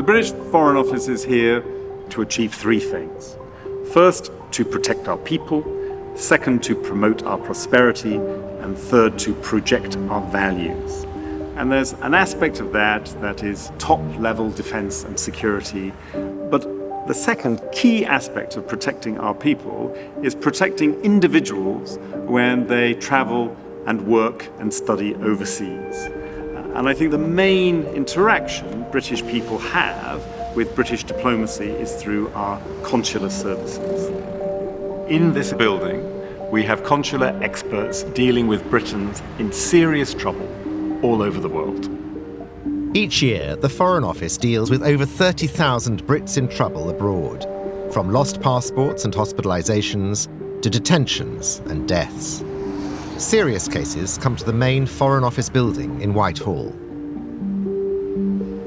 British Foreign Office is here to achieve three things. First, to protect our people. Second, to promote our prosperity. And third, to project our values. And there's an aspect of that is top-level defense and security. But the second key aspect of protecting our people is protecting individuals when they travel and work and study overseas. And I think the main interaction British people have with British diplomacy is through our consular services. In this building, we have consular experts dealing with Britons in serious trouble all over the world. Each year, the Foreign Office deals with over 30,000 Brits in trouble abroad, from lost passports and hospitalisations to detentions and deaths. Serious cases come to the main Foreign Office building in Whitehall.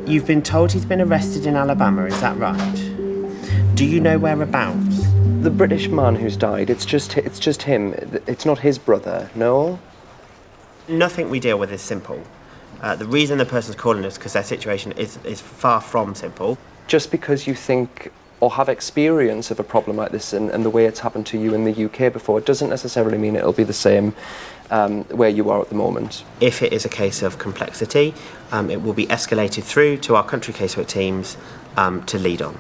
You've been told he's been arrested in Alabama, is that right? Do you know whereabouts? The British man who's died, it's just him. It's not his brother, no? Nothing we deal with is simple. The reason the person's calling us because their situation is far from simple. Just because you think or have experience of a problem like this and the way it's happened to you in the UK before, it doesn't necessarily mean it'll be the same where you are at the moment. If it is a case of complexity, it will be escalated through to our country casework teams to lead on.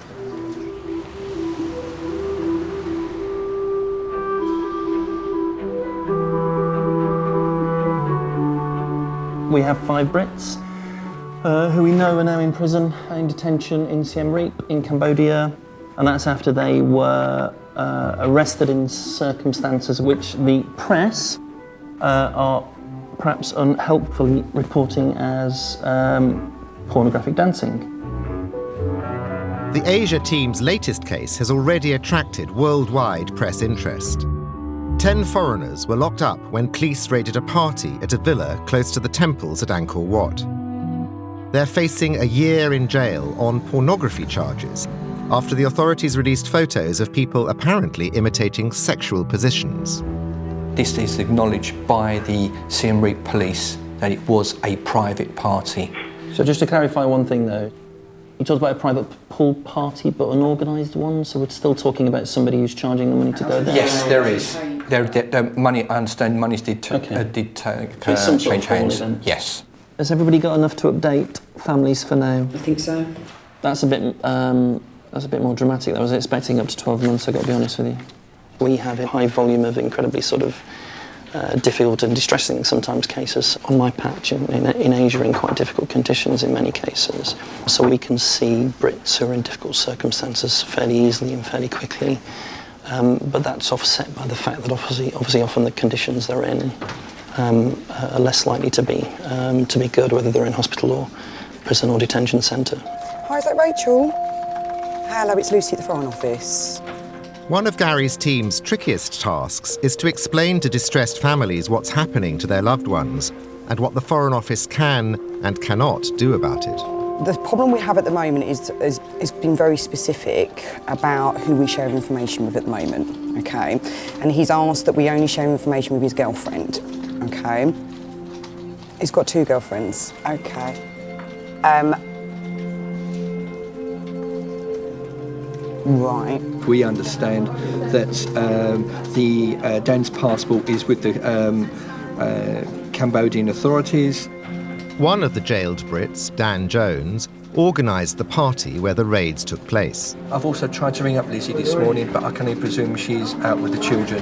We have 5 Brits who we know are now in prison, in detention in Siem Reap in Cambodia, and that's after they were arrested in circumstances which the press are perhaps unhelpfully reporting as pornographic dancing. The Asia team's latest case has already attracted worldwide press interest. 10 foreigners were locked up when police raided a party at a villa close to the temples at Angkor Wat. They're facing a year in jail on pornography charges after the authorities released photos of people apparently imitating sexual positions. This is acknowledged by the Siem Reap police that it was a private party. So just to clarify one thing though, you talked about a private pool party but an organised one, so we're still talking about somebody who's charging the money to go there? Yes, there is. The money, I understand, monies did change hands. Yes. Has everybody got enough to update families for now? I think so. That's a bit more dramatic. I was expecting up to 12 months, I've got to be honest with you. We have a high volume of incredibly sort of difficult and distressing sometimes cases on my patch in Asia in quite difficult conditions in many cases. So we can see Brits who are in difficult circumstances fairly easily and fairly quickly. But that's offset by the fact that obviously often the conditions they're in are less likely to be good, whether they're in hospital or prison or detention centre. Hi, is that Rachel? Hello, it's Lucy at the Foreign Office. One of Gary's team's trickiest tasks is to explain to distressed families what's happening to their loved ones and what the Foreign Office can and cannot do about it. The problem we have at the moment is been very specific about who we share information with at the moment, okay? And he's asked that we only share information with his girlfriend, okay? He's got 2 girlfriends, okay. Right. We understand that Dan's passport is with the Cambodian authorities. One of the jailed Brits, Dan Jones, organised the party where the raids took place. I've also tried to ring up Lizzie this morning, but I can only presume she's out with the children.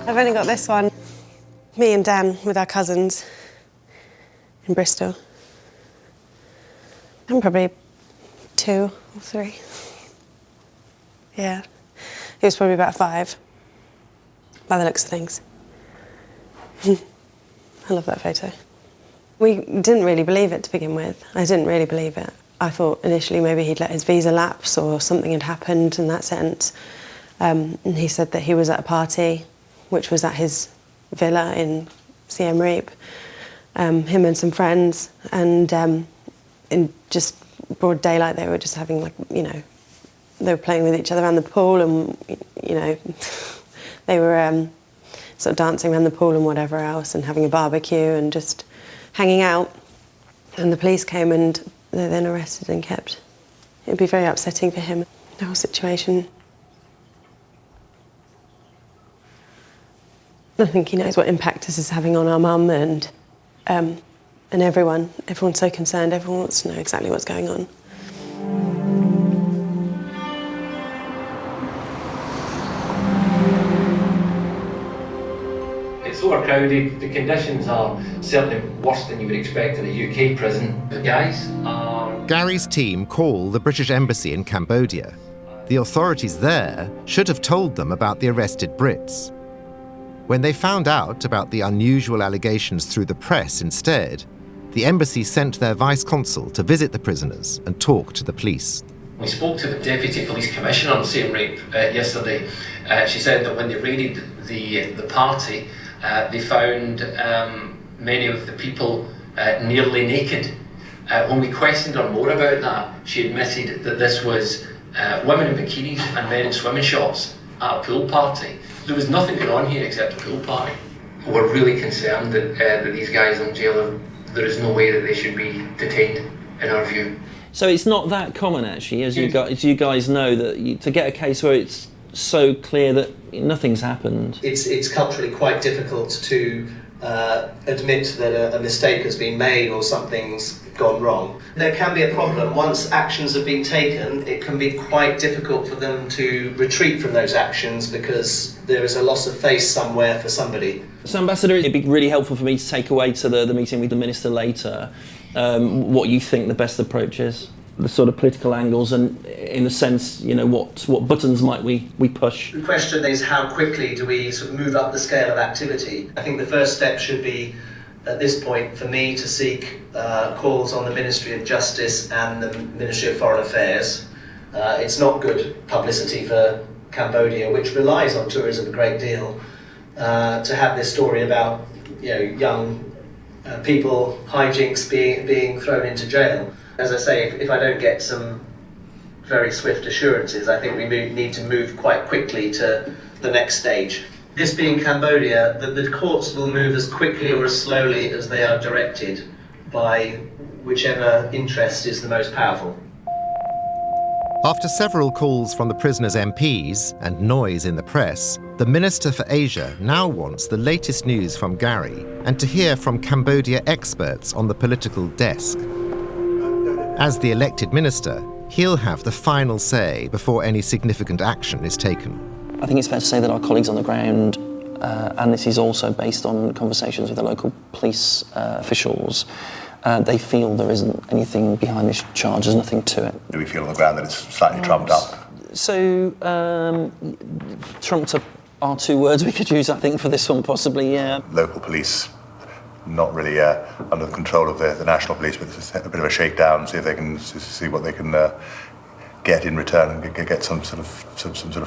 I've only got this one. Me and Dan with our cousins in Bristol. I'm probably 2 or 3. Yeah. He was probably about 5, by the looks of things. I love that photo. We didn't really believe it to begin with. I didn't really believe it. I thought initially maybe he'd let his visa lapse or something had happened in that sense. And he said that he was at a party, which was at his villa in Siem Reap, him and some friends, and in just broad daylight they were just having, like, you know, they were playing with each other around the pool, and, you know, they were sort of dancing around the pool and whatever else, and having a barbecue and just hanging out. And the police came and they then arrested and kept. It would be very upsetting for him, the whole situation. I think he knows what impact this is having on our mum and everyone. Everyone's so concerned, everyone wants to know exactly what's going on. It's overcrowded. The conditions are certainly worse than you would expect in a UK prison. The guys are... Gary's team call the British Embassy in Cambodia. The authorities there should have told them about the arrested Brits. When they found out about the unusual allegations through the press instead, the embassy sent their vice-consul to visit the prisoners and talk to the police. We spoke to the Deputy Police Commissioner on Same Rape yesterday. She said that when they raided the party, they found many of the people nearly naked. When we questioned her more about that, she admitted that this was women in bikinis and men in swimming shorts at a pool party. There was nothing going on here except a pool party. We're really concerned that these guys in jail, there is no way that they should be detained, in our view. So it's not that common, actually, as you guys know, that to get a case where it's so clear that nothing's happened. It's culturally quite difficult to admit that a mistake has been made or something's gone wrong. There can be a problem. Once actions have been taken, it can be quite difficult for them to retreat from those actions because there is a loss of face somewhere for somebody. So, Ambassador, it'd be really helpful for me to take away to the meeting with the Minister later what you think the best approach is, the sort of political angles, and in a sense, you know, what buttons might we push? The question is, how quickly do we sort of move up the scale of activity? I think the first step should be, at this point, for me to seek calls on the Ministry of Justice and the Ministry of Foreign Affairs. It's not good publicity for Cambodia, which relies on tourism a great deal, to have this story about, you know, young people, hijinks being thrown into jail. As I say, if I don't get some very swift assurances, I think we need to move quite quickly to the next stage. This being Cambodia, the courts will move as quickly or as slowly as they are directed by whichever interest is the most powerful. After several calls from the prisoners' MPs and noise in the press, the Minister for Asia now wants the latest news from Gary and to hear from Cambodia experts on the political desk. As the elected minister, he'll have the final say before any significant action is taken. I think it's fair to say that our colleagues on the ground, and this is also based on conversations with the local police officials, they feel there isn't anything behind this charge, there's nothing to it. Do we feel on the ground that it's slightly trumped up? So, trumped up are two words we could use, I think, for this one, possibly, yeah. Local police, not really under the control of the national police, but it's a bit of a shakedown, see if they can see what they can get in return and get some sort of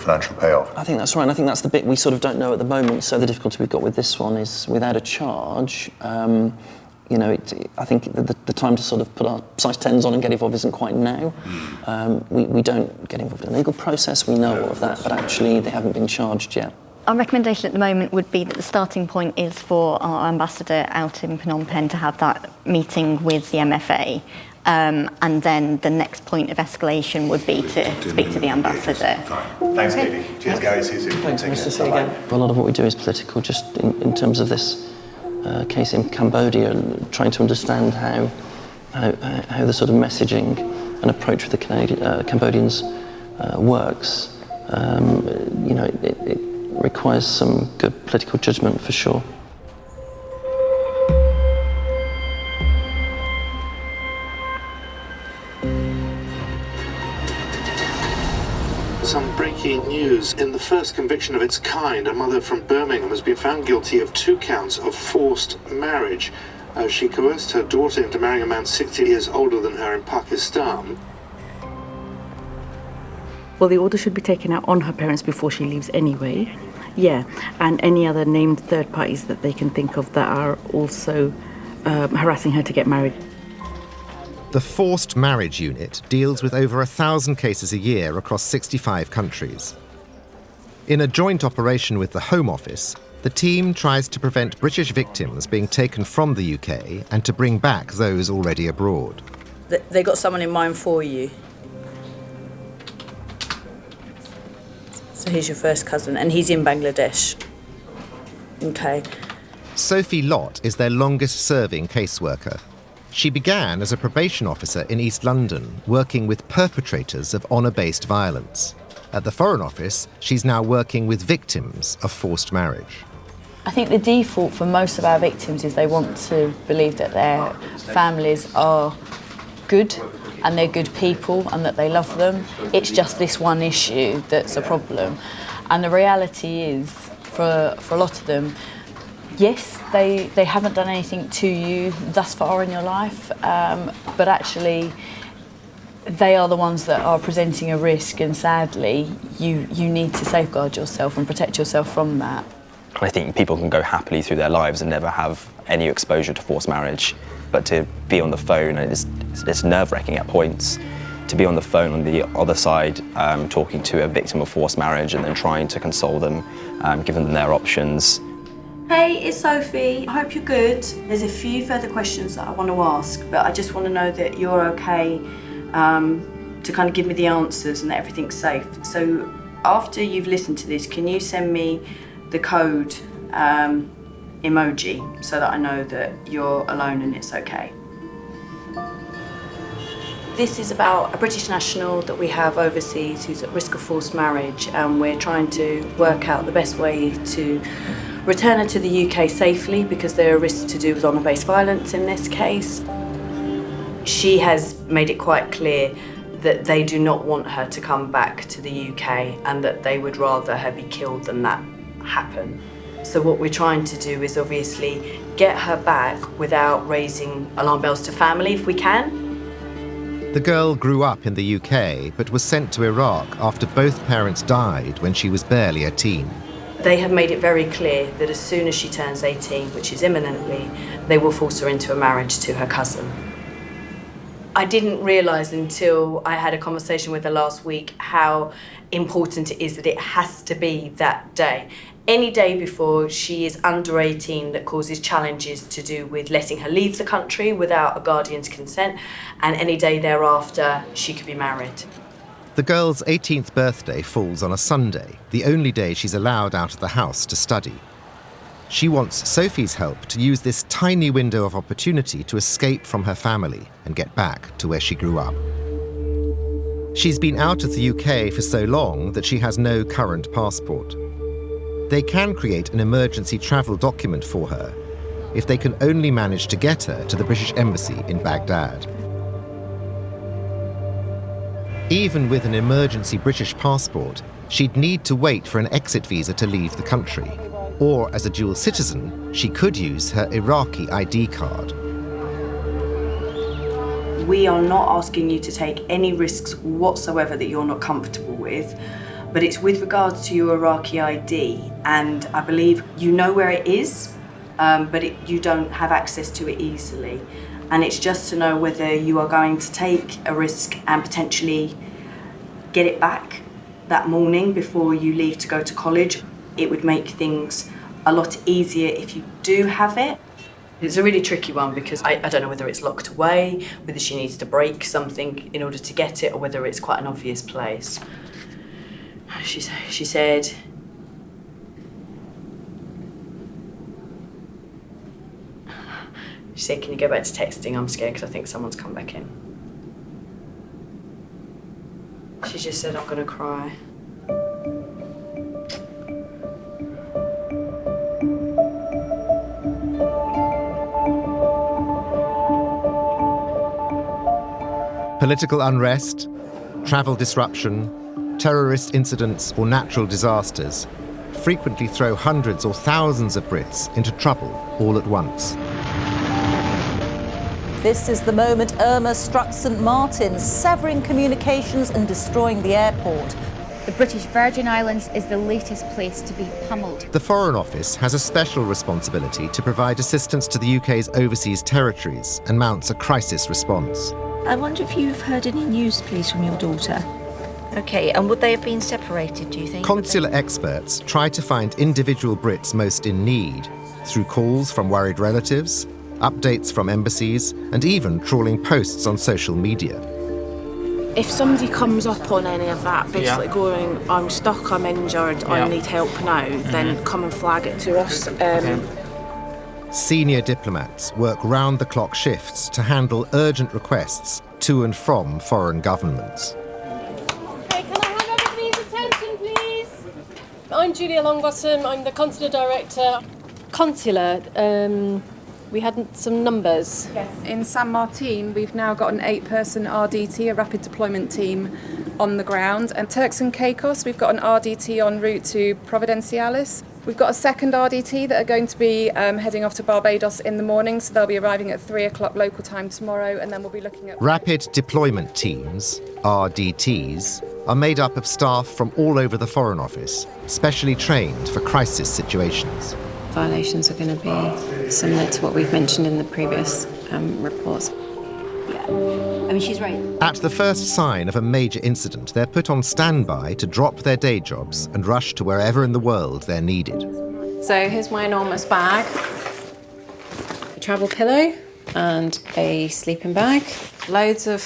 financial payoff. I think that's right, and I think that's the bit we sort of don't know at the moment. So the difficulty we've got with this one is without a charge, you know, I think the time to sort of put our size 10s on and get involved isn't quite now. We don't get involved in the legal process, we know all of that, but actually they haven't been charged yet. Our recommendation at the moment would be that the starting point is for our ambassador out in Phnom Penh to have that meeting with the MFA. And then the next point of escalation would be to speak to the ambassador. Thanks, Katie. Cheers, Gary. See you soon. Thanks, nice to see you again. A lot of what we do is political, just in terms of this case in Cambodia, and trying to understand how the sort of messaging and approach with the Cambodians works. You know, it requires some good political judgment for sure. Some breaking news. In the first conviction of its kind, a mother from Birmingham has been found guilty of 2 counts of forced marriage. She coerced her daughter into marrying a man 60 years older than her in Pakistan. Well, the order should be taken out on her parents before she leaves anyway. Yeah, and any other named third parties that they can think of that are also harassing her to get married. The Forced Marriage Unit deals with over 1,000 cases a year across 65 countries. In a joint operation with the Home Office, The team tries to prevent British victims being taken from the UK and to bring back those already abroad. They got someone in mind for you. So he's your first cousin, and he's in Bangladesh. Okay. Sophie Lott is their longest-serving caseworker. She began as a probation officer in East London, working with perpetrators of honour-based violence. At the Foreign Office, she's now working with victims of forced marriage. I think the default for most of our victims is they want to believe that their families are good and they're good people and that they love them. It's just this one issue that's a problem. And the reality is, for a lot of them, yes, they haven't done anything to you thus far in your life, but actually they are the ones that are presenting a risk, and sadly you need to safeguard yourself and protect yourself from that. I think people can go happily through their lives and never have any exposure to forced marriage, but to be on the phone, it's nerve-wracking at points, to be on the phone on the other side, talking to a victim of forced marriage and then trying to console them, giving them their options. Hey, it's Sophie. I hope you're good. There's a few further questions that I want to ask, but I just want to know that you're okay to kind of give me the answers and that everything's safe. So after you've listened to this, can you send me the code emoji so that I know that you're alone and it's okay? This is about a British national that we have overseas who's at risk of forced marriage, and we're trying to work out the best way to return her to the UK safely, because there are risks to do with honour-based violence in this case. She has made it quite clear that they do not want her to come back to the UK and that they would rather her be killed than that happen. So what we're trying to do is obviously get her back without raising alarm bells to family if we can. The girl grew up in the UK but was sent to Iraq after both parents died when she was barely a teen. They have made it very clear that as soon as she turns 18, which is imminently, they will force her into a marriage to her cousin. I didn't realise until I had a conversation with her last week how important it is that it has to be that day. Any day before she is under 18 that causes challenges to do with letting her leave the country without a guardian's consent, and any day thereafter she could be married. The girl's 18th birthday falls on a Sunday, the only day she's allowed out of the house to study. She wants Sophie's help to use this tiny window of opportunity to escape from her family and get back to where she grew up. She's been out of the UK for so long that she has no current passport. They can create an emergency travel document for her if they can only manage to get her to the British Embassy in Baghdad. Even with an emergency British passport, she'd need to wait for an exit visa to leave the country. Or, as a dual citizen, she could use her Iraqi ID card. We are not asking you to take any risks whatsoever that you're not comfortable with, but it's with regards to your Iraqi ID, and I believe you know where it is, but you don't have access to it easily. And it's just to know whether you are going to take a risk and potentially get it back that morning before you leave to go to college. It would make things a lot easier if you do have it. It's a really tricky one because I don't know whether it's locked away, whether she needs to break something in order to get it, or whether it's quite an obvious place. She said, can you go back to texting? I'm scared because I think someone's come back in. She just said, I'm gonna cry. Political unrest, travel disruption, terrorist incidents or natural disasters frequently throw hundreds or thousands of Brits into trouble all at once. This is the moment Irma struck St Martin's, severing communications and destroying the airport. The British Virgin Islands is the latest place to be pummeled. The Foreign Office has a special responsibility to provide assistance to the UK's overseas territories and mounts a crisis response. I wonder if you've heard any news, please, from your daughter. OK, and would they have been separated, do you think? Consular experts try to find individual Brits most in need through calls from worried relatives, updates from embassies, and even trawling posts on social media. If somebody comes up on any of that, basically going, I'm stuck, I'm injured, I need help now, then come and flag it to us. Senior diplomats work round-the-clock shifts to handle urgent requests to and from foreign governments. Hey, can I have everybody's attention, please? I'm Julia Longbottom, I'm the Consular Director. Consular, we had some numbers. Yes. In San Martin, we've now got an 8-person RDT, a rapid deployment team, on the ground. And Turks and Caicos, we've got an RDT en route to Providenciales. We've got a second RDT that are going to be heading off to Barbados in the morning, so they'll be arriving at 3 o'clock local time tomorrow, and then we'll be looking at... Rapid deployment teams, RDTs, are made up of staff from all over the Foreign Office, specially trained for crisis situations. Violations are going to be similar to what we've mentioned in the previous reports. I mean, she's right. At the first sign of a major incident, they're put on standby to drop their day jobs and rush to wherever in the world they're needed. So here's my enormous bag, a travel pillow and a sleeping bag, loads of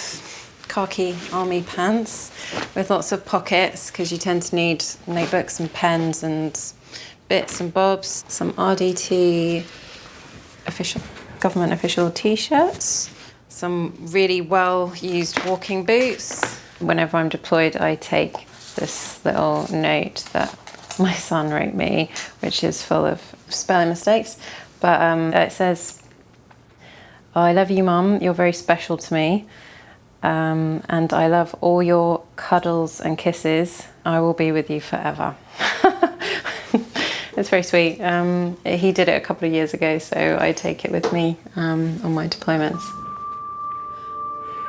khaki army pants with lots of pockets because you tend to need notebooks and pens and bits and bobs, some RDT government official T-shirts, some really well-used walking boots. Whenever I'm deployed, I take this little note that my son wrote me, which is full of spelling mistakes. But it says, I love you, Mum, you're very special to me. And I love all your cuddles and kisses. I will be with you forever. It's very sweet. He did it a couple of years ago, so I take it with me on my deployments.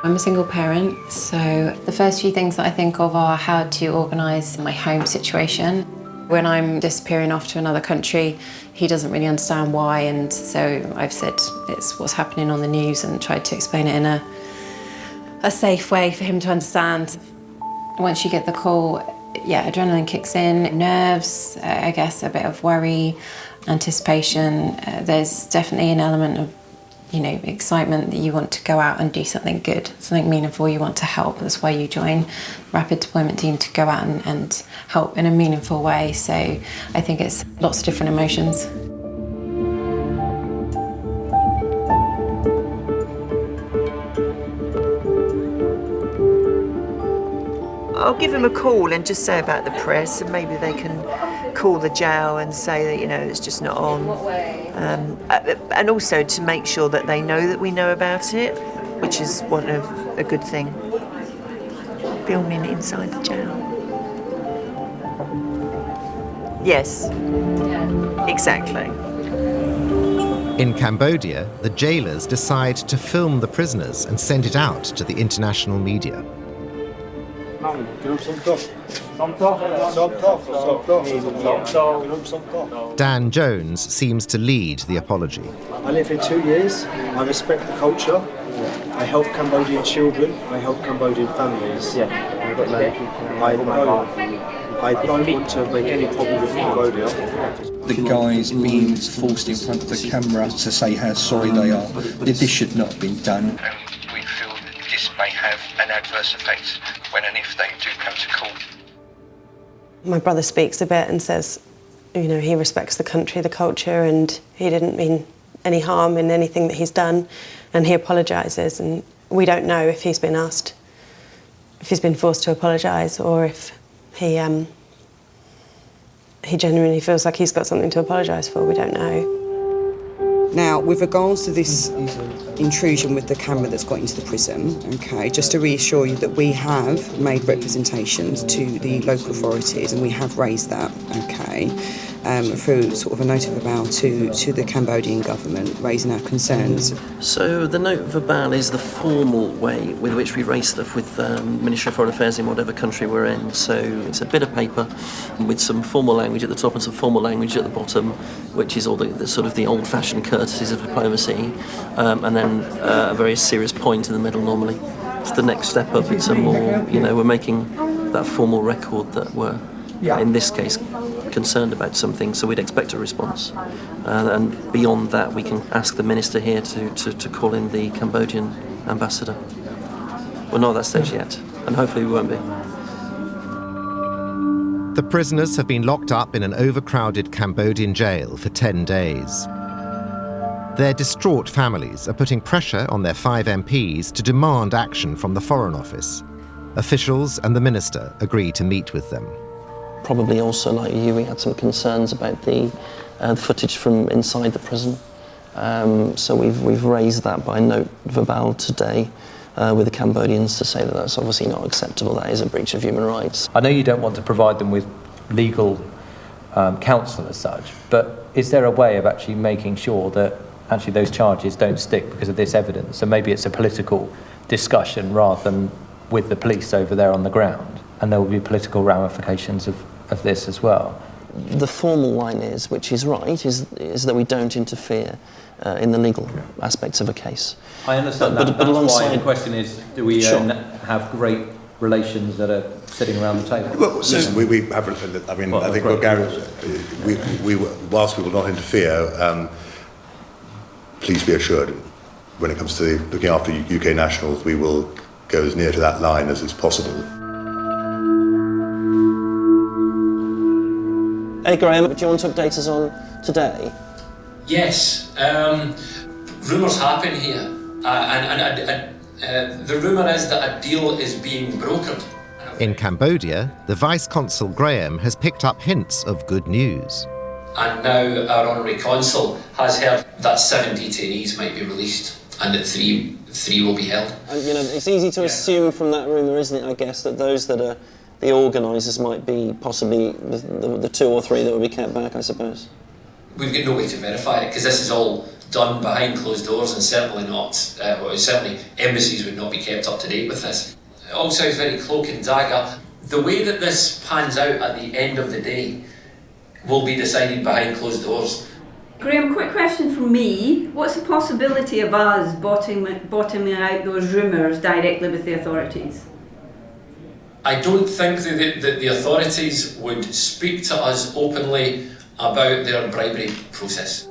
I'm a single parent, so the first few things that I think of are how to organise my home situation. When I'm disappearing off to another country, he doesn't really understand why, and so I've said it's what's happening on the news and tried to explain it in a safe way for him to understand. Once you get the call, yeah, adrenaline kicks in, nerves, I guess a bit of worry, anticipation. There's definitely an element of, excitement that you want to go out and do something good, something meaningful, you want to help. That's why you join Rapid Deployment Team, to go out and help in a meaningful way. So I think it's lots of different emotions. I'll give them a call and just say about the press, and maybe they can call the jail and say that, it's just not on. And also to make sure that they know that we know about it, which is a good thing. Filming inside the jail. Yes, exactly. In Cambodia, the jailers decide to film the prisoners and send it out to the international media. Dan Jones seems to lead the apology. I lived here 2 years. I respect the culture. I help Cambodian children. I help Cambodian families. I don't want to make any problem with Cambodia. The guys being forced in front of the camera to say how sorry they are. This should not have been done. We feel that this may have an adverse effect when and if they do come to court. My brother speaks a bit and says, he respects the country, the culture, and he didn't mean any harm in anything that he's done, and he apologises. And we don't know if he's been asked, if he's been forced to apologise, or if he genuinely feels like he's got something to apologise for. We don't know. Now, with regards to this intrusion with the camera that's got into the prison, okay, just to reassure you that we have made representations to the local authorities and we have raised that, okay, through sort of a note of avowal to the Cambodian government, raising our concerns. So the note of avowal is the formal way with which we raise stuff with Ministry of Foreign Affairs in whatever country we're in. So it's a bit of paper with some formal language at the top and some formal language at the bottom, which is all the sort of the old-fashioned courtesies of diplomacy, and then a very serious point in the middle normally. It's the next step up. It's a more, we're making that formal record that we're, in this case, concerned about something, so we'd expect a response. And beyond that, we can ask the minister here to call in the Cambodian ambassador. We're not at that stage yet, and hopefully we won't be. The prisoners have been locked up in an overcrowded Cambodian jail for 10 days. Their distraught families are putting pressure on their 5 MPs to demand action from the Foreign Office. Officials and the minister agree to meet with them. Probably also, like you, we had some concerns about the footage from inside the prison. So we've raised that by note verbal today with the Cambodians to say that that's obviously not acceptable. That is a breach of human rights. I know you don't want to provide them with legal counsel as such, but is there a way of actually making sure that actually those charges don't stick because of this evidence? So maybe it's a political discussion rather than with the police over there on the ground, and there will be political ramifications of this as well. The formal line is, which is right, is that we don't interfere in the legal aspects of a case. I understand that, but alongside, why the question is, do we have great relations that are sitting around the table? Well, listen, we haven't, I mean, I think whilst we will not interfere, please be assured, when it comes to looking after UK nationals, we will go as near to that line as is possible. Hey Graham, do you want to update us on today? Yes, rumours happen here, and the rumour is that a deal is being brokered. In Cambodia, the Vice-Consul Graham has picked up hints of good news. And now our Honorary Consul has heard that 7 detainees might be released and that three will be held. And, you know, it's easy to assume from that rumour, isn't it, I guess, that those that are the organisers might be possibly the 2 or 3 that will be kept back, I suppose. We've got no way to verify it because this is all done behind closed doors and certainly not, certainly embassies would not be kept up to date with this. It all sounds very cloak and dagger. The way that this pans out at the end of the day will be decided behind closed doors. Graham, quick question from me. What's the possibility of us bottoming out those rumours directly with the authorities? I don't think that the authorities would speak to us openly about their bribery process.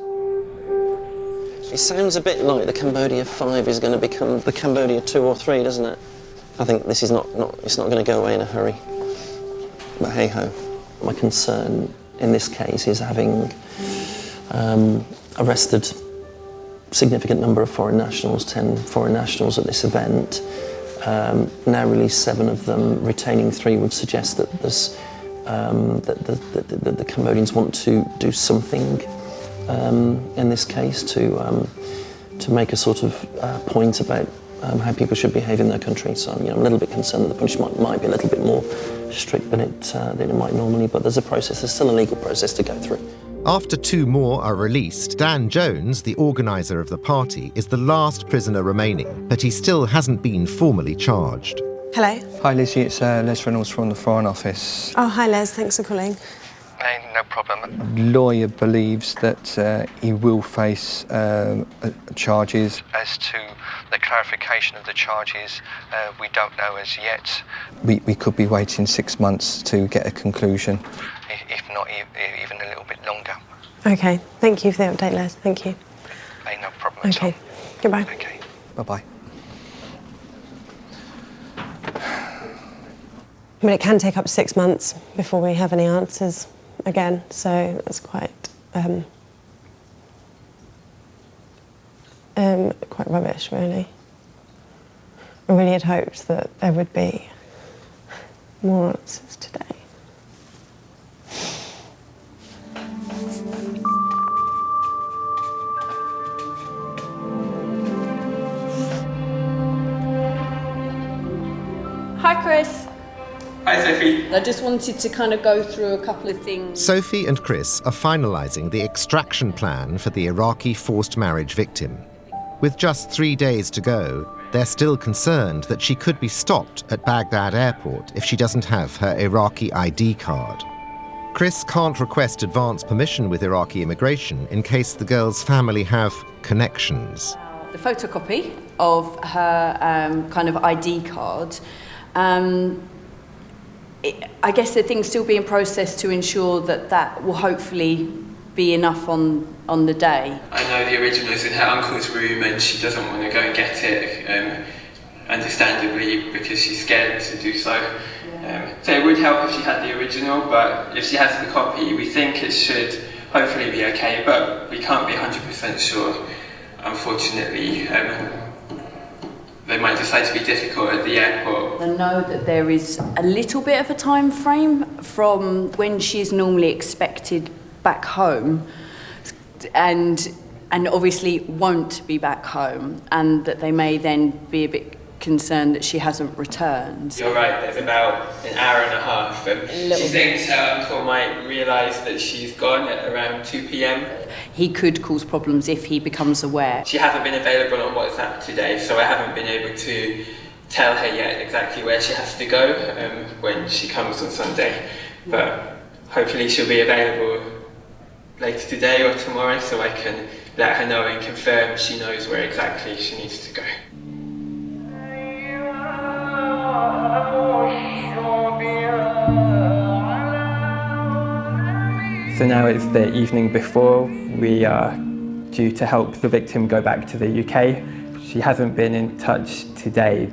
It sounds a bit like the Cambodia 5 is going to become the Cambodia 2 or 3, doesn't it? I think this is it's not going to go away in a hurry. But hey-ho. My concern in this case is having arrested a significant number of foreign nationals, 10 foreign nationals at this event, now released 7 of them, retaining 3 would suggest that there's that the Cambodians want to do something in this case to make a sort of point about how people should behave in their country. So I'm a little bit concerned that the punishment might be a little bit more strict than it might normally, but there's still a legal process to go through. After 2 more are released, Dan Jones, the organiser of the party, is the last prisoner remaining, but he still hasn't been formally charged. Hello. Hi Lizzie, it's Les Reynolds from the Foreign Office. Oh, hi Les, thanks for calling. Hey, no problem. The lawyer believes that he will face charges. As to the clarification of the charges, we don't know as yet. We could be waiting 6 months to get a conclusion. If not even a little bit longer. Okay, thank you for the update, Les. Thank you. Hey, no problem at all. Okay, goodbye. Okay. Bye-bye. I mean, it can take up to 6 months before we have any answers again, so that's quite rubbish, really. I really had hoped that there would be more answers today. Hi, Chris. Hi, Sophie. I just wanted to kind of go through a couple of things. Sophie and Chris are finalising the extraction plan for the Iraqi forced marriage victim. With just 3 days to go, they're still concerned that she could be stopped at Baghdad airport if she doesn't have her Iraqi ID card. Chris can't request advance permission with Iraqi immigration in case the girl's family have connections. The photocopy of her kind of ID card. I guess the thing's still being processed to ensure that will hopefully be enough on the day. I know the original is in her uncle's room and she doesn't want to go and get it, understandably, because she's scared to do so. So it would help if she had the original, but if she has the copy, we think it should hopefully be okay, but we can't be 100% sure, unfortunately. They might decide to be difficult at the airport. I know that there is a little bit of a time frame from when she is normally expected back home and obviously won't be back home, and that they may then be a bit concerned that she hasn't returned. You're right, there's about an hour and a half, and she thinks her uncle might realise that she's gone at around 2 p.m. He could cause problems if he becomes aware. She hasn't been available on WhatsApp today, so I haven't been able to tell her yet exactly where she has to go when she comes on Sunday, but hopefully she'll be available later today or tomorrow, so I can let her know and confirm she knows where exactly she needs to go. So now it's the evening before. We are due to help the victim go back to the UK. She hasn't been in touch today.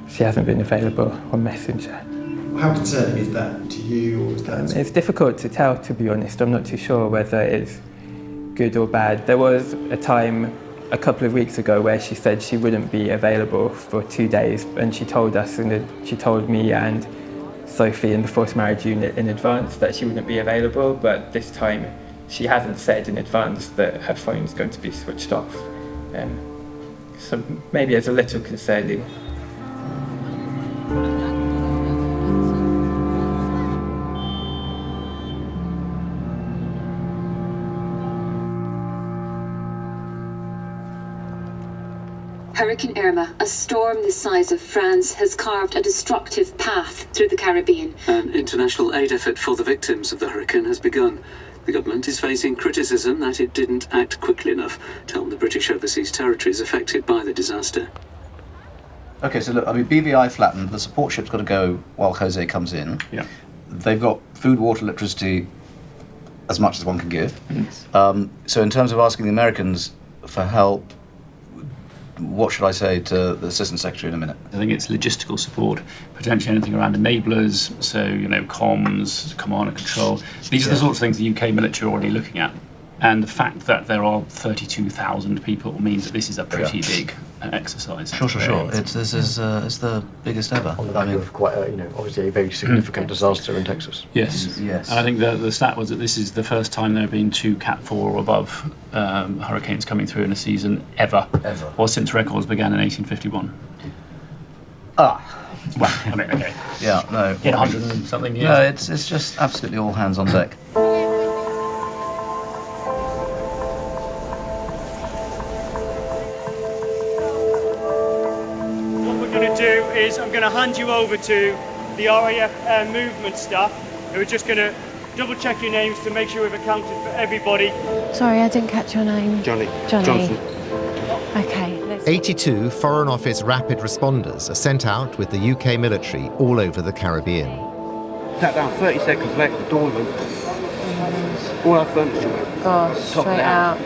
She hasn't been available on Messenger. How concerning is that to you, or is that? It's difficult to tell, to be honest. I'm not too sure whether it's good or bad. There was a time a couple of weeks ago where she said she wouldn't be available for 2 days, and she told us, and she told me and Sophie in the forced marriage unit in advance that she wouldn't be available, but this time she hasn't said in advance that her phone's going to be switched off. So maybe it's a little concerning. Hurricane Irma, a storm the size of France, has carved a destructive path through the Caribbean. An international aid effort for the victims of the hurricane has begun. The government is facing criticism that it didn't act quickly enough to help the British overseas territories affected by the disaster. Okay, so look, I mean, BVI flattened, the support ship's got to go while Jose comes in. Yeah. They've got food, water, electricity, as much as one can give. So in terms of asking the Americans for help, what should I say to the Assistant Secretary in a minute? I think it's logistical support, potentially anything around enablers, so, comms, command and control. These are the sorts of things the UK military are already looking at. And the fact that there are 32,000 people means that this is a pretty big exercise. Sure. This is the biggest ever. On the back of quite obviously a very significant disaster in Texas. Yes. And I think the stat was that this is the first time there have been 2 Cat 4 or above hurricanes coming through in a season ever. Or since records began in 1851. Well, I mean, okay. Yeah, no. In 100 and something years. No, it's just absolutely all hands on deck. Is I'm going to hand you over to the RAF movement staff, who are just going to double check your names to make sure we've accounted for everybody. Sorry, I didn't catch your name. Johnny. Johnson. Okay. 82 Foreign Office rapid responders are sent out with the UK military all over the Caribbean. Sat down 30 seconds late, the door open. All our furniture. Gosh, straight out.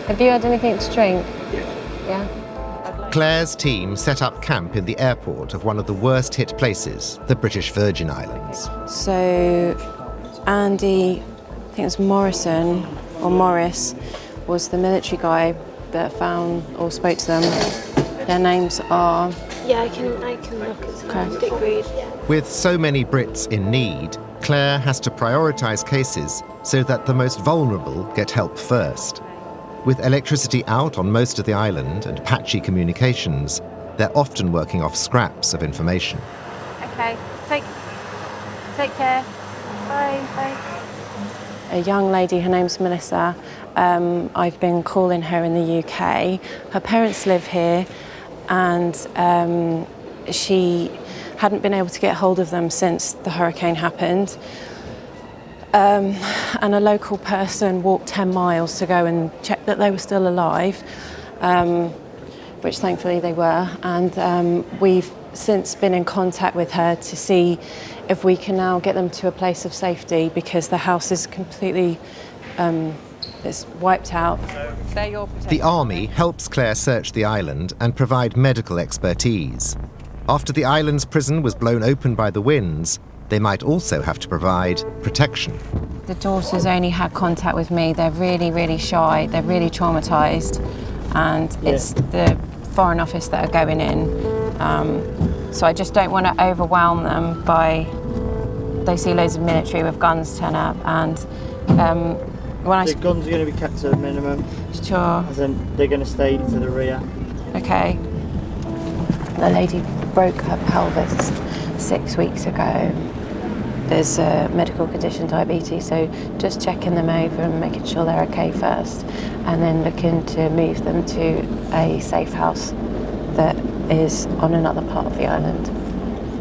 Have you had anything to drink? Yeah. Claire's team set up camp in the airport of one of the worst hit places, the British Virgin Islands. So Andy, I think it was Morrison, or Morris, was the military guy that found or spoke to them. Their names are... Yeah, I can look at some. Dick Reed. With so many Brits in need, Claire has to prioritise cases so that the most vulnerable get help first. With electricity out on most of the island and patchy communications, they're often working off scraps of information. Okay, take care. Bye. A young lady, her name's Melissa. I've been calling her in the UK. Her parents live here, and she hadn't been able to get hold of them since the hurricane happened. And a local person walked 10 miles to go and check that they were still alive, which thankfully they were. And we've since been in contact with her to see if we can now get them to a place of safety, because the house is completely it's wiped out. The army helps Claire search the island and provide medical expertise. After the island's prison was blown open by the winds, they might also have to provide protection. The daughters only had contact with me. They're really, really shy. They're really traumatised, and it's the Foreign Office that are going in. So I just don't want to overwhelm them by, they see loads of military with guns turn up, and when the guns are going to be kept to a minimum. Sure. As in, they're going to stay to the rear. Okay. The lady broke her pelvis 6 weeks ago. There's a medical condition, diabetes, so just checking them over and making sure they're okay first, and then looking to move them to a safe house that is on another part of the island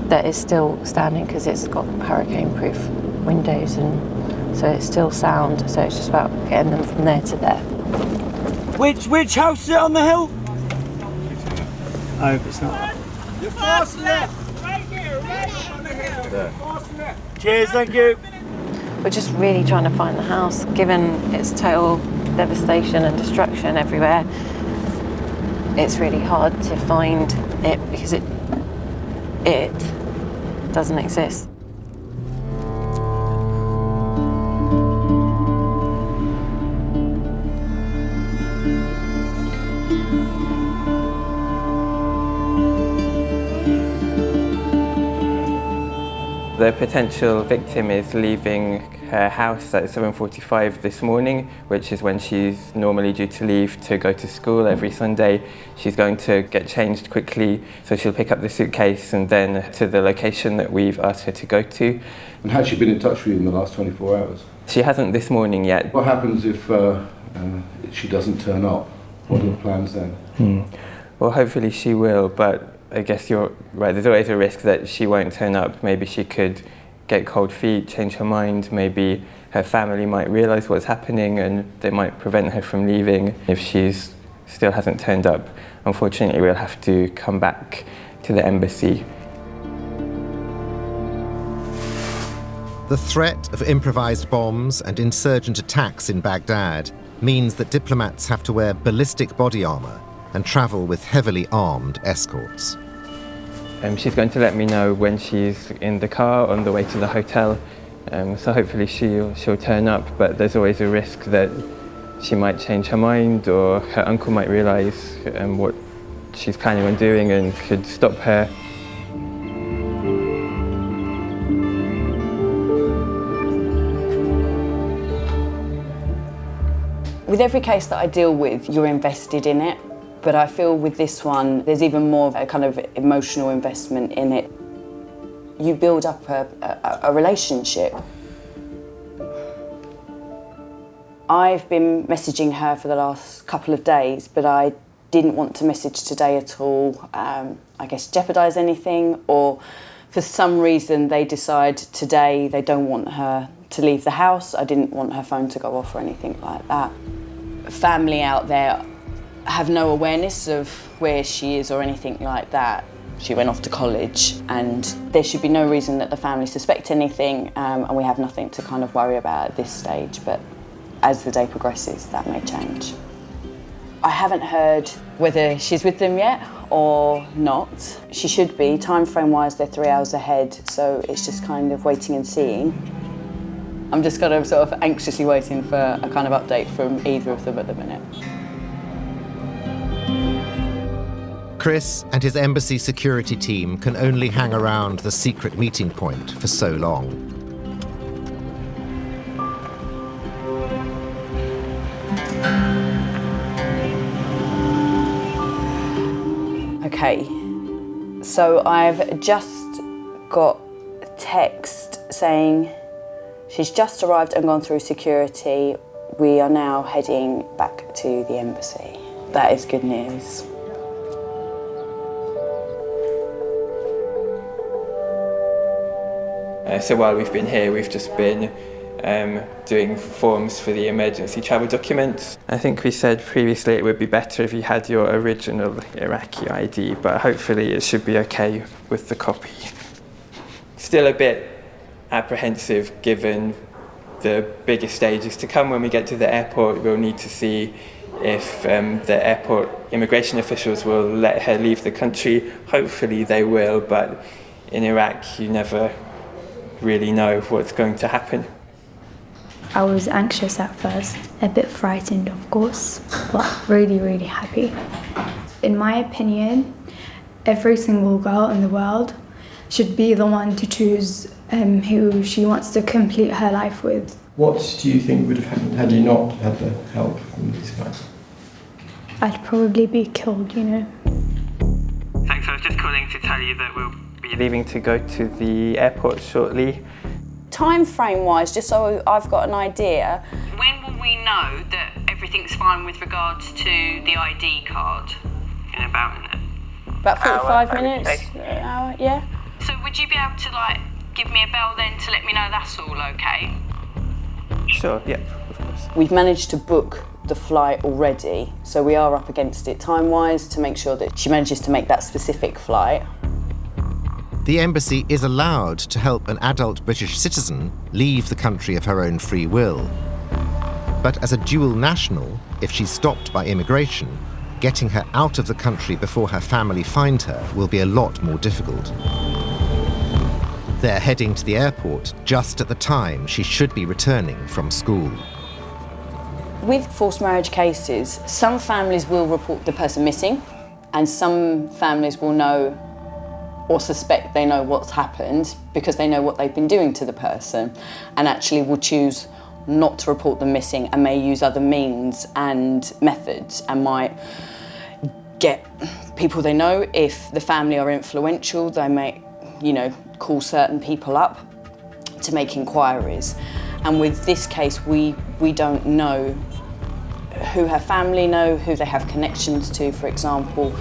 that is still standing, because it's got hurricane-proof windows, and so it's still sound, so it's just about getting them from there to there. Which house is it on the hill? I hope it's not. You're fast left! Right here, right on the hill! Fast left! Cheers, thank you. We're just really trying to find the house, given its total devastation and destruction everywhere. It's really hard to find it because it doesn't exist. The potential victim is leaving her house at 7:45 this morning, which is when she's normally due to leave to go to school every Sunday. She's going to get changed quickly, so she'll pick up the suitcase and then to the location that we've asked her to go to. And has she been in touch with you in the last 24 hours? She hasn't this morning yet. What happens if she doesn't turn up? What are the plans then? Well, hopefully she will, but I guess you're right, there's always a risk that she won't turn up. Maybe she could get cold feet, change her mind, maybe her family might realise what's happening and they might prevent her from leaving. If she still hasn't turned up, unfortunately we'll have to come back to the embassy. The threat of improvised bombs and insurgent attacks in Baghdad means that diplomats have to wear ballistic body armour and travel with heavily armed escorts. She's going to let me know when she's in the car on the way to the hotel, so hopefully she'll turn up, but there's always a risk that she might change her mind or her uncle might realise what she's planning on doing and could stop her. With every case that I deal with, you're invested in it. But I feel with this one, there's even more of a kind of emotional investment in it. You build up a relationship. I've been messaging her for the last couple of days, but I didn't want to message today at all, I guess jeopardise anything, or for some reason they decide today they don't want her to leave the house. I didn't want her phone to go off or anything like that. Family out there have no awareness of where she is or anything like that. She went off to college and there should be no reason that the family suspect anything, and we have nothing to kind of worry about at this stage, but as the day progresses that may change. I haven't heard whether she's with them yet or not. She should be. Time frame wise they're 3 hours ahead, so it's just kind of waiting and seeing. I'm just kind of sort of anxiously waiting for a kind of update from either of them at the minute. Chris and his embassy security team can only hang around the secret meeting point for so long. Okay, so I've just got a text saying she's just arrived and gone through security. We are now heading back to the embassy. That is good news. So while we've been here, we've just been doing forms for the emergency travel documents. I think we said previously it would be better if you had your original Iraqi ID, but hopefully it should be okay with the copy. Still a bit apprehensive given the bigger stages to come. When we get to the airport, we'll need to see if the airport immigration officials will let her leave the country. Hopefully they will, but in Iraq you never really know what's going to happen. I was anxious at first, a bit frightened of course, but really, really happy. In my opinion, every single girl in the world should be the one to choose who she wants to complete her life with. What do you think would have happened had you not had the help from these guys? I'd probably be killed, you know. Thanks, I was just calling to tell you that we'll be leaving to go to the airport shortly. Time frame wise, just so I've got an idea, when will we know that everything's fine with regards to the ID card? In about About 45 hour, minutes? An hour, yeah. So would you be able to give me a bell then to let me know that's all okay? Sure, yeah, of course. We've managed to book the flight already, so we are up against it time-wise to make sure that she manages to make that specific flight. The embassy is allowed to help an adult British citizen leave the country of her own free will. But as a dual national, if she's stopped by immigration, getting her out of the country before her family find her will be a lot more difficult. They're heading to the airport just at the time she should be returning from school. With forced marriage cases, some families will report the person missing, and some families will know or suspect they know what's happened because they know what they've been doing to the person, and actually will choose not to report them missing and may use other means and methods and might get people they know. If the family are influential, they may, call certain people up to make inquiries. And with this case, we don't know who her family know, who they have connections to, for example.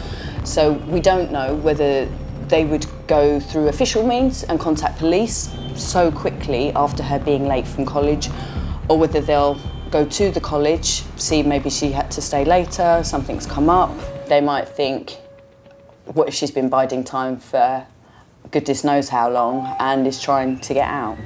So we don't know whether they would go through official means and contact police so quickly after her being late from college, or whether they'll go to the college, see maybe she had to stay later, something's come up. They might think, what if she's been biding time for goodness knows how long and is trying to get out?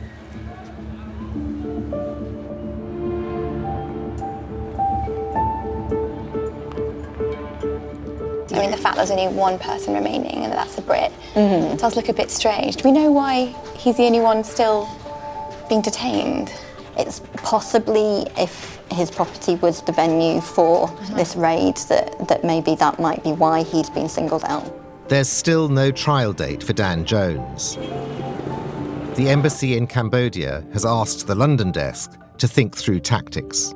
I mean, the fact there's only one person remaining and that's a Brit does look a bit strange. Do we know why he's the only one still being detained? It's possibly if his property was the venue for this raid that maybe that might be why he's been singled out. There's still no trial date for Dan Jones. The embassy in Cambodia has asked the London desk to think through tactics.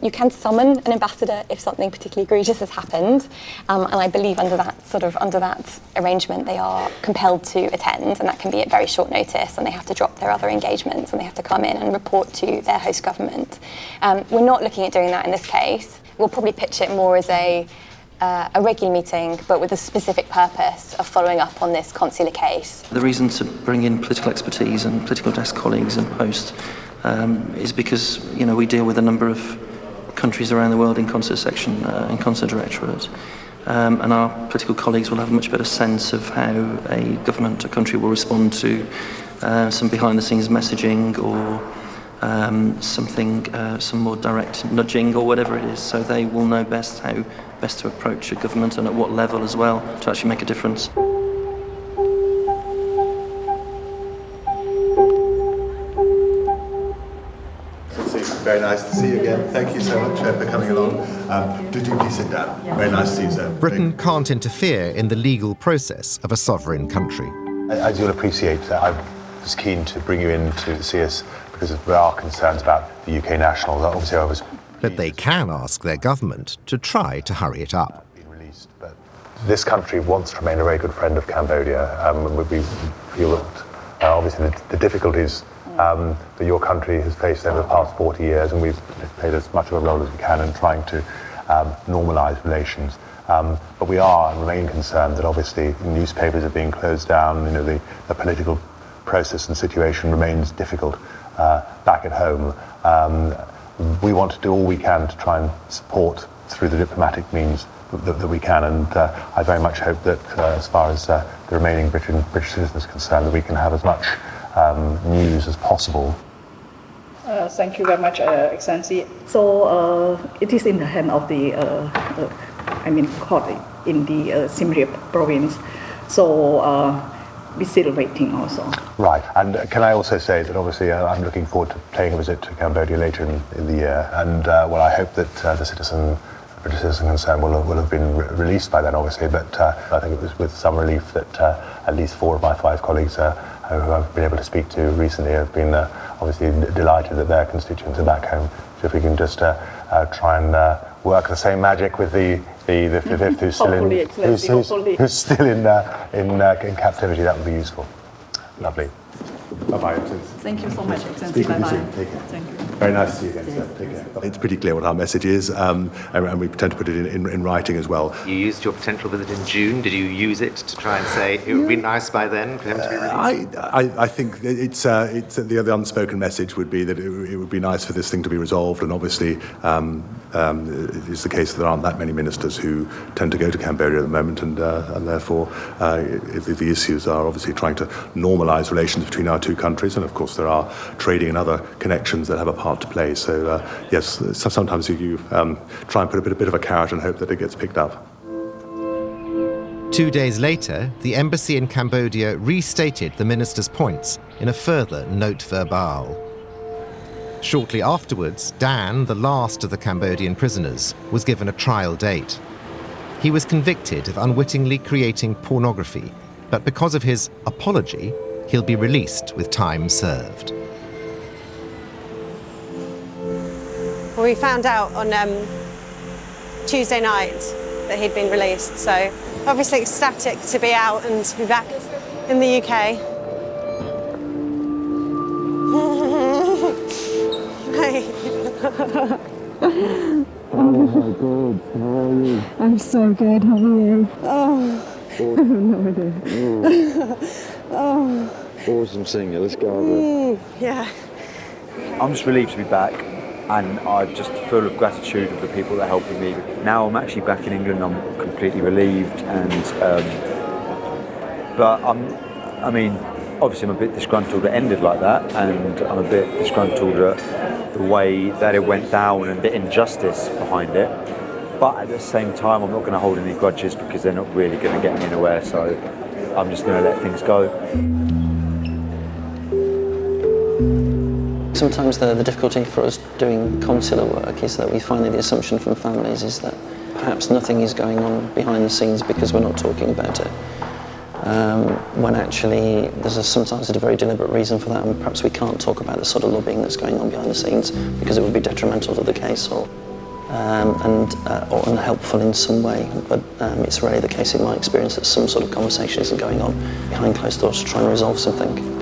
You can summon an ambassador if something particularly egregious has happened, and I believe under that arrangement they are compelled to attend, and that can be at very short notice, and they have to drop their other engagements and they have to come in and report to their host government. We're not looking at doing that in this case. We'll probably pitch it more as a regular meeting, but with a specific purpose of following up on this consular case. The reason to bring in political expertise and political desk colleagues and post is because we deal with a number of countries around the world in consular section and consular directorate, and our political colleagues will have a much better sense of how a government, a country will respond to some behind-the-scenes messaging or some more direct nudging or whatever it is. So they will know best how best to approach a government and at what level as well to actually make a difference. Very nice to see you again. Thank you so much for coming along. Do please sit down. Very nice to see you, sir. Britain can't interfere in the legal process of a sovereign country. As you'll appreciate, I was keen to bring you in to see us because there are concerns about the UK nationals. Obviously, But they can ask their government to try to hurry it up. This country wants to remain a very good friend of Cambodia. We feel that obviously the difficulties that your country has faced over the past 40 years, and we've played as much of a role as we can in trying to normalise relations. But we are and remain concerned that obviously newspapers are being closed down, the political process and situation remains difficult back at home. We want to do all we can to try and support through the diplomatic means that we can, and I very much hope that as far as the remaining British citizens are concerned, that we can have as much news as possible. Thank you very much, Excellency. So it is in the hand of the, court in the Siem Reap province. So we're still waiting also. Right, and can I also say that obviously I'm looking forward to paying a visit to Cambodia later in the year, and I hope that the British citizen concerned will have been released by then, obviously, but I think it was with some relief that at least 4 of my 5 colleagues who I've been able to speak to recently have been obviously delighted that their constituents are back home. So if we can just try and work the same magic with the fifth who's still in captivity, that would be useful. Lovely. Bye-bye. Thank you so much, Excellency. Bye-bye. Take care. Thank you. Very nice to see you again, sir. Take care. It's pretty clear what our message is, and we tend to put it in writing as well. You used your potential visit in June. Did you use it to try and say it would be nice by then for him to be released? I think it's the unspoken message would be that it would be nice for this thing to be resolved, and obviously it's the case that there aren't that many ministers who tend to go to Cambodia at the moment, and therefore the issues are obviously trying to normalise relations between our two countries, and of course there are trading and other connections that have a part to play. So yes, sometimes you try and put a bit of a carrot and hope that it gets picked up. 2 days later, the embassy in Cambodia restated the minister's points in a further note verbale. Shortly afterwards, Dan, the last of the Cambodian prisoners, was given a trial date. He was convicted of unwittingly creating pornography, but because of his apology, he'll be released with time served. We found out on Tuesday night that he'd been released, so obviously ecstatic to be out and to be back in the UK. Oh my God, how are you? I'm so good, how are you? Oh, I have no idea. Oh. Awesome singer, let's go. Yeah. I'm just relieved to be back, and I'm just full of gratitude of the people that are helping me. Now I'm actually back in England, I'm completely relieved, and but obviously I'm a bit disgruntled it ended like that, and I'm a bit disgruntled at the way that it went down and the injustice behind it. But at the same time, I'm not going to hold any grudges because they're not really going to get me anywhere, so I'm just going to let things go. Sometimes the difficulty for us doing consular work is that we find that the assumption from families is that perhaps nothing is going on behind the scenes because we're not talking about it. When actually there's sometimes a very deliberate reason for that, and perhaps we can't talk about the sort of lobbying that's going on behind the scenes because it would be detrimental to the case or unhelpful in some way. But it's rarely the case in my experience that some sort of conversation isn't going on behind closed doors to try and resolve something.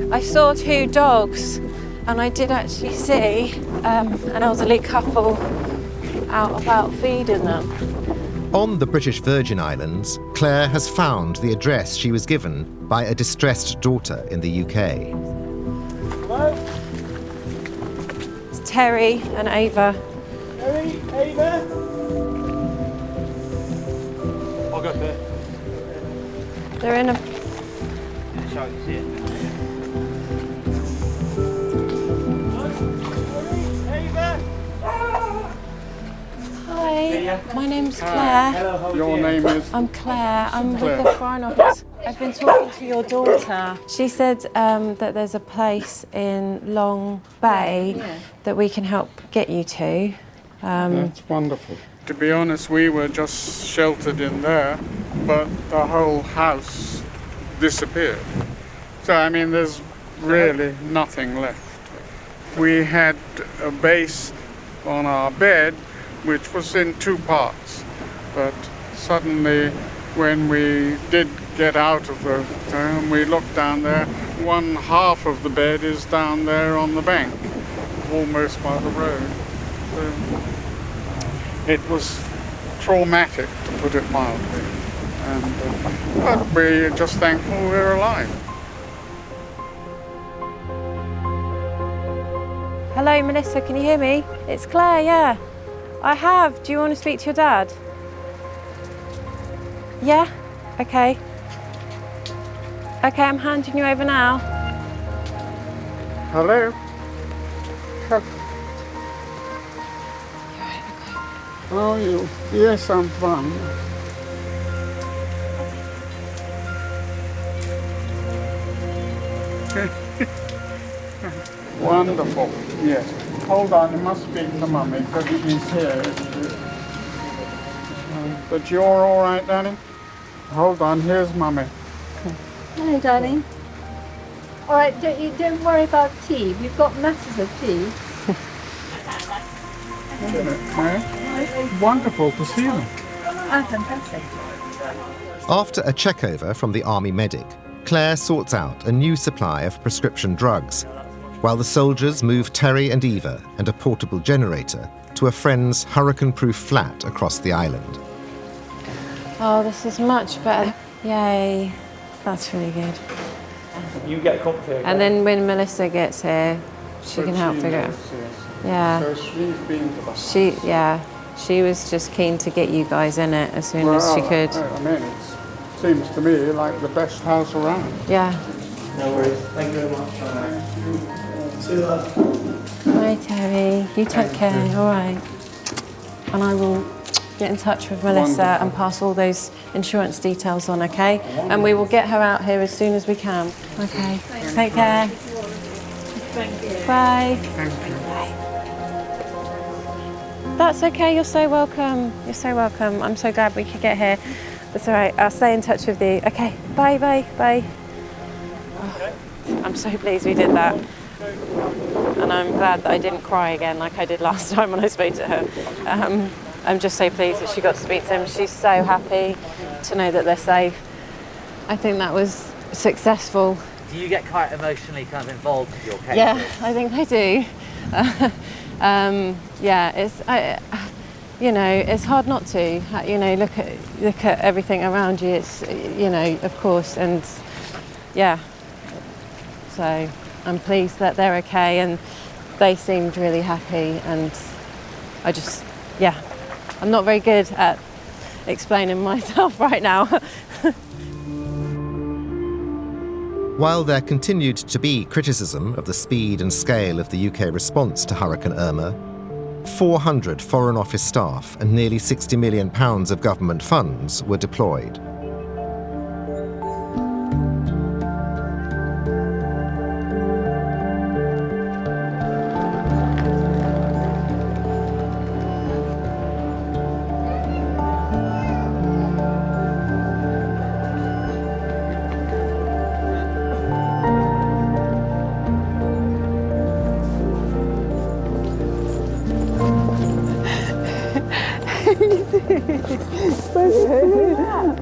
I saw 2 dogs, and I did actually see an elderly couple out feeding them. On the British Virgin Islands, Claire has found the address she was given by a distressed daughter in the UK. Hello? It's Terry and Ava. Terry, Ava? I'll go there. They're in a... Shall I see it? Hi, my name's Claire. Hello, how are Your name is? I'm Claire. I'm Claire. with the Foreign Office. I've been talking to your daughter. She said that there's a place in Long Bay that we can help get you to. That's wonderful. To be honest, we were just sheltered in there, but the whole house disappeared. So, I mean, there's really nothing left. We had a base on our bed, which was in 2 parts. But suddenly, when we did get out of the and we look down there. One half of the bed is down there on the bank, almost by the road. So it was traumatic, to put it mildly. But we're just thankful we're alive. Hello, Melissa, can you hear me? It's Claire, yeah. I have. Do you want to speak to your dad? Yeah? Okay. Okay, I'm handing you over now. Hello? How are you? Yes, I'm fine. Wonderful. Yes. Hold on, you must speak to Mummy because she's here. But you're all right, darling? Hold on, here's Mummy. Hello, darling. All right, don't worry about tea. We've got masses of tea. Wonderful to see them. Ah, fantastic. After a checkover from the army medic, Claire sorts out a new supply of prescription drugs, while the soldiers move Terry and Eva and a portable generator to a friend's hurricane-proof flat across the island. Oh, this is much better. Yay. That's really good. You get comfy again. And then when Melissa gets here, she can help figure it out. Yeah. So she's been to the She was just keen to get you guys in it as soon as she could. I mean, it seems to me like the best house around. Yeah. No worries. Thank you very much. See you later. Bye, Terry. You take care, all right. And I will get in touch with Melissa and pass all those insurance details on, okay? And we will get her out here as soon as we can. Okay. Take care. Thank you. Bye. Thank you. That's okay, you're so welcome. You're so welcome. I'm so glad we could get here. That's all right, I'll stay in touch with you. Okay, bye, bye, bye. Oh, I'm so pleased we did that. And I'm glad that I didn't cry again like I did last time when I spoke to her. I'm just so pleased that she got to speak to them. She's so happy to know that they're safe. I think that was successful. Do you get quite emotionally kind of involved with your case? Yeah, I think I do. Yeah, it's hard not to. Look at everything around you. It's of course, and yeah. So I'm pleased that they're okay, and they seemed really happy. And I'm not very good at explaining myself right now. While there continued to be criticism of the speed and scale of the UK response to Hurricane Irma, 400 Foreign Office staff and nearly £60 million of government funds were deployed.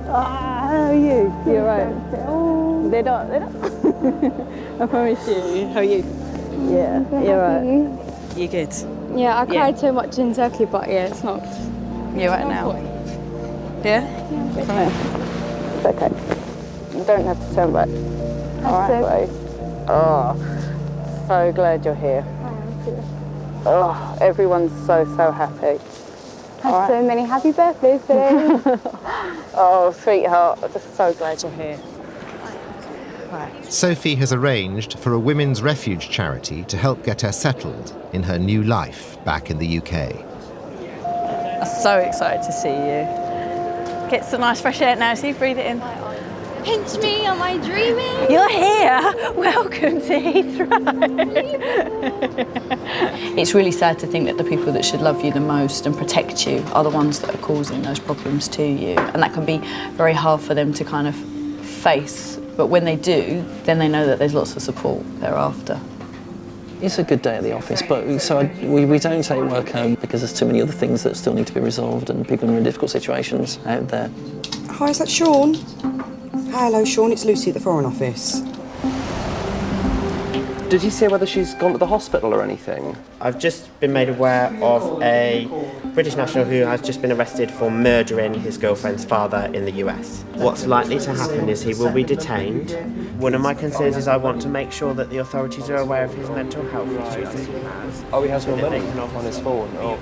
How are you? You're right. They're not. I promise you. How are you? Yeah, you're right. You good? Yeah, I cried so much in Turkey, but yeah, it's not. You're right now? Yeah? It's okay. You don't have to turn back. All right, oh, so glad you're here. I am too. Oh, everyone's so happy. Had so many happy birthdays today. Oh, sweetheart, I'm just so glad you're here. Sophie has arranged for a women's refuge charity to help get her settled in her new life back in the UK. I'm so excited to see you. Get some nice fresh air now, so you breathe it in. Pinch me, am I dreaming? You're here! Welcome to Heathrow! It's really sad to think that the people that should love you the most and protect you are the ones that are causing those problems to you. And that can be very hard for them to kind of face. But when they do, then they know that there's lots of support thereafter. It's a good day at the office, but we don't take work home because there's too many other things that still need to be resolved and people are in difficult situations out there. Hi, is that Sean? Hello, Sean, it's Lucy at the Foreign Office. Did he say whether she's gone to the hospital or anything? I've just been made aware of a British national who has just been arrested for murdering his girlfriend's father in the US. What's likely to happen is he will be detained. One of my concerns is I want to make sure that the authorities are aware of his mental health issues that he has. Oh, he has no money on his phone? Oh.